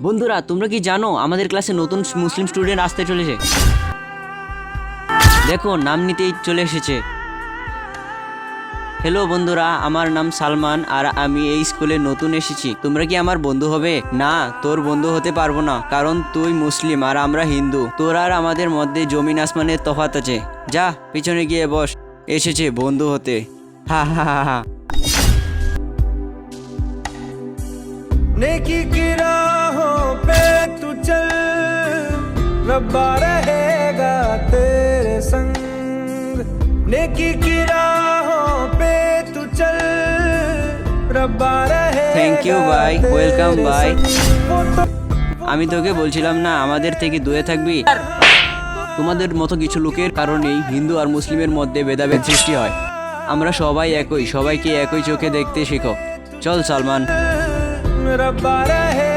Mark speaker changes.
Speaker 1: বন্ধুরা তোমরা কি জানো আমাদের ক্লাসে নতুন মুসলিম স্টুডেন্ট আসতে চলেছে। দেখো নাম নিতেই চলে এসেছে। হ্যালো বন্ধুরা, আমার নাম সালমান আর আমি এই স্কুলে নতুন এসেছি। তোমরা কি আমার বন্ধু হবে? না, তোর বন্ধু হতে পারবো না, কারণ তুই মুসলিম আর আমরা হিন্দু। তোর আর আমাদের মধ্যে জমিন আসমানের তফাৎ আছে। যা পিছনে গিয়ে বস। এসেছে বন্ধু হতে। হা হা হা হা।
Speaker 2: नेकी की राहों पे तू चल, रब्बा रहेगा तेरे संग। नेकी की राहों पे तू चल, रब्बा रहेगा
Speaker 1: থ্যাংক ইউ ভাই, ওয়েলকাম
Speaker 2: तेरे
Speaker 1: ভাই।
Speaker 2: संग।
Speaker 1: আমি তোকে বলছিলাম না আমাদের থেকে দূরে থাকবি। তোমাদের মতো কিছু লোকের কারণেই হিন্দু আর মুসলিমের মধ্যে ভেদাভেদ সৃষ্টি হয়। আমরা সবাই একই, সবাইকে একই চোখে দেখতে শেখো। চল সালমান।
Speaker 2: रब्बा रहे